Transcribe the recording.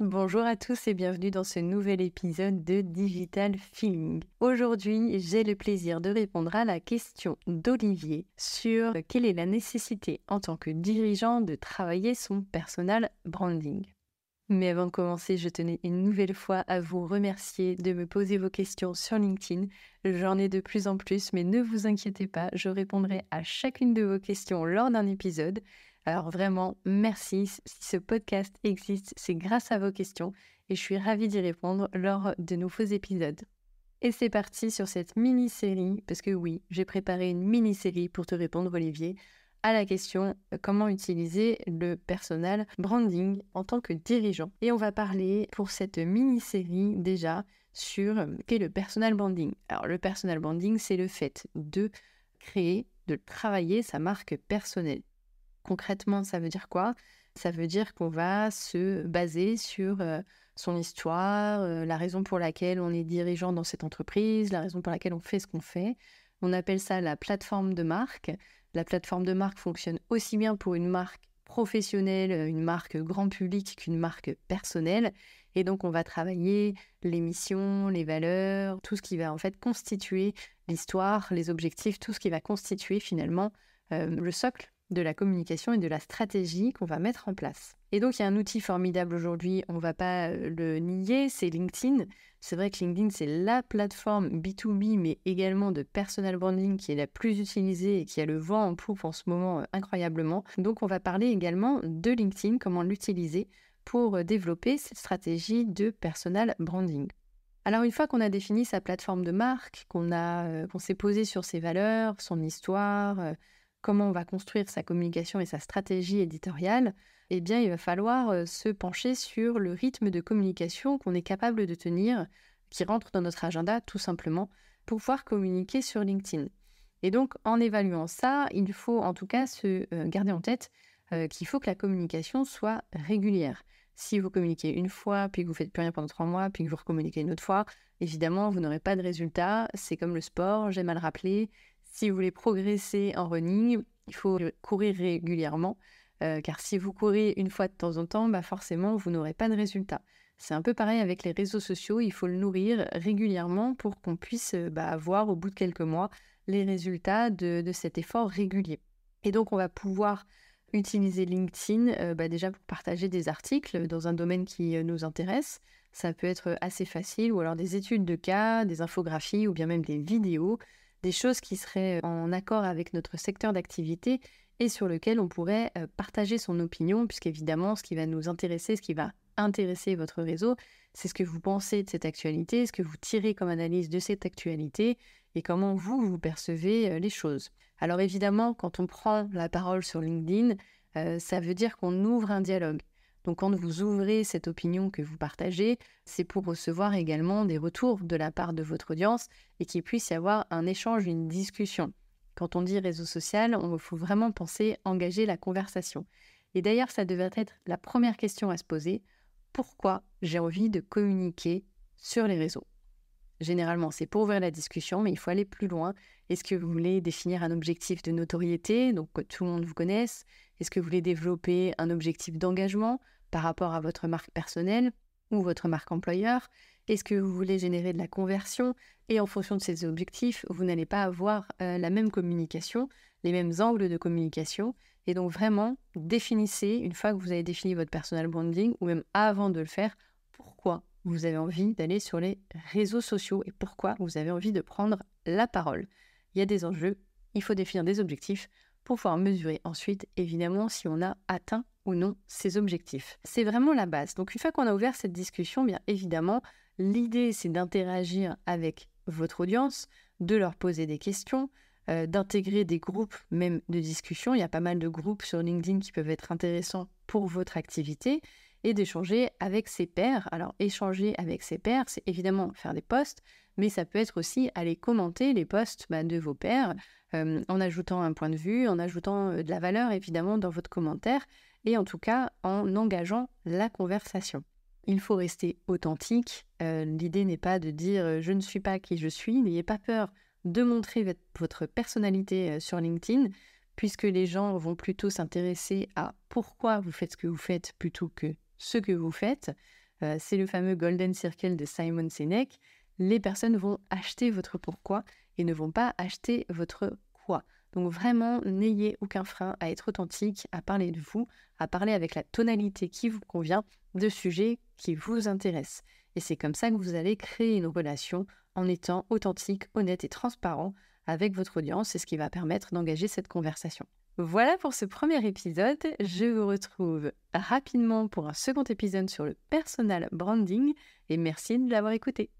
Bonjour à tous et bienvenue dans ce nouvel épisode de Digital Feeling. Aujourd'hui, j'ai le plaisir de répondre à la question d'Olivier sur quelle est la nécessité en tant que dirigeant de travailler son personal branding. Mais avant de commencer, je tenais une nouvelle fois à vous remercier de me poser vos questions sur LinkedIn. J'en ai de plus en plus, mais ne vous inquiétez pas, je répondrai à chacune de vos questions lors d'un épisode. Alors vraiment, merci. Si ce podcast existe, c'est grâce à vos questions et je suis ravie d'y répondre lors de nouveaux épisodes. Et c'est parti sur cette mini-série, parce que oui, j'ai préparé une mini-série pour te répondre, Olivier, à la question comment utiliser le personal branding en tant que dirigeant. Et on va parler pour cette mini-série déjà sur qu'est le personal branding. Alors le personal branding, c'est le fait de créer, de travailler sa marque personnelle. Concrètement, ça veut dire quoi? Ça veut dire qu'on va se baser sur son histoire, la raison pour laquelle on est dirigeant dans cette entreprise, la raison pour laquelle on fait ce qu'on fait. On appelle ça la plateforme de marque. La plateforme de marque fonctionne aussi bien pour une marque professionnelle, une marque grand public qu'une marque personnelle. Et donc, on va travailler les missions, les valeurs, tout ce qui va en fait constituer l'histoire, les objectifs, tout ce qui va constituer finalement le socle de la communication et de la stratégie qu'on va mettre en place. Et donc, il y a un outil formidable aujourd'hui, on ne va pas le nier, c'est LinkedIn. C'est vrai que LinkedIn, c'est la plateforme B2B, mais également de personal branding qui est la plus utilisée et qui a le vent en poupe en ce moment incroyablement. Donc, on va parler également de LinkedIn, comment l'utiliser pour développer cette stratégie de personal branding. Alors, une fois qu'on a défini sa plateforme de marque, qu'on s'est posé sur ses valeurs, son histoire, comment on va construire sa communication et sa stratégie éditoriale, eh bien, il va falloir se pencher sur le rythme de communication qu'on est capable de tenir, qui rentre dans notre agenda tout simplement, pour pouvoir communiquer sur LinkedIn. Et donc, en évaluant ça, il faut en tout cas se garder en tête qu'il faut que la communication soit régulière. Si vous communiquez une fois, puis que vous ne faites plus rien pendant 3 mois, puis que vous recommuniquez une autre fois, évidemment, vous n'aurez pas de résultat. C'est comme le sport, j'aime à le rappeler. Si vous voulez progresser en running, il faut courir régulièrement, car si vous courez une fois de temps en temps, forcément, vous n'aurez pas de résultat. C'est un peu pareil avec les réseaux sociaux, il faut le nourrir régulièrement pour qu'on puisse voir au bout de quelques mois les résultats de cet effort régulier. Et donc, on va pouvoir utiliser LinkedIn déjà pour partager des articles dans un domaine qui nous intéresse. Ça peut être assez facile, ou alors des études de cas, des infographies ou bien même des vidéos, des choses qui seraient en accord avec notre secteur d'activité et sur lequel on pourrait partager son opinion, puisqu'évidemment, ce qui va nous intéresser, ce qui va intéresser votre réseau, c'est ce que vous pensez de cette actualité, ce que vous tirez comme analyse de cette actualité et comment vous percevez les choses. Alors évidemment, quand on prend la parole sur LinkedIn, ça veut dire qu'on ouvre un dialogue. Donc quand vous ouvrez cette opinion que vous partagez, c'est pour recevoir également des retours de la part de votre audience et qu'il puisse y avoir un échange, une discussion. Quand on dit réseau social, il faut vraiment penser engager la conversation. Et d'ailleurs, ça devrait être la première question à se poser. Pourquoi j'ai envie de communiquer sur les réseaux? Généralement, c'est pour ouvrir la discussion, mais il faut aller plus loin. Est-ce que vous voulez définir un objectif de notoriété, donc que tout le monde vous connaisse? Est-ce que vous voulez développer un objectif d'engagement par rapport à votre marque personnelle ou votre marque employeur? Est-ce que vous voulez générer de la conversion? Et en fonction de ces objectifs, vous n'allez pas avoir la même communication, les mêmes angles de communication. Et donc vraiment, définissez, une fois que vous avez défini votre personal branding, ou même avant de le faire, pourquoi vous avez envie d'aller sur les réseaux sociaux et pourquoi vous avez envie de prendre la parole. Il y a des enjeux, il faut définir des objectifs pour pouvoir mesurer ensuite, évidemment, si on a atteint ou non ces objectifs. C'est vraiment la base. Donc, une fois qu'on a ouvert cette discussion, bien évidemment, l'idée, c'est d'interagir avec votre audience, de leur poser des questions, d'intégrer des groupes même de discussion. Il y a pas mal de groupes sur LinkedIn qui peuvent être intéressants pour votre activité et d'échanger avec ses pairs. Alors, échanger avec ses pairs, c'est évidemment faire des posts, mais ça peut être aussi aller commenter les posts de vos pairs en ajoutant un point de vue, en ajoutant de la valeur évidemment dans votre commentaire et en tout cas en engageant la conversation. Il faut rester authentique. L'idée n'est pas de dire je ne suis pas qui je suis. N'ayez pas peur de montrer votre personnalité sur LinkedIn, puisque les gens vont plutôt s'intéresser à pourquoi vous faites ce que vous faites plutôt que ce que vous faites. C'est le fameux Golden Circle de Simon Sinek. Les personnes vont acheter votre pourquoi et ne vont pas acheter votre quoi. Donc vraiment, n'ayez aucun frein à être authentique, à parler de vous, à parler avec la tonalité qui vous convient, de sujets qui vous intéressent. Et c'est comme ça que vous allez créer une relation en étant authentique, honnête et transparent avec votre audience. C'est ce qui va permettre d'engager cette conversation. Voilà pour ce premier épisode. Je vous retrouve rapidement pour un second épisode sur le personal branding et merci de l'avoir écouté.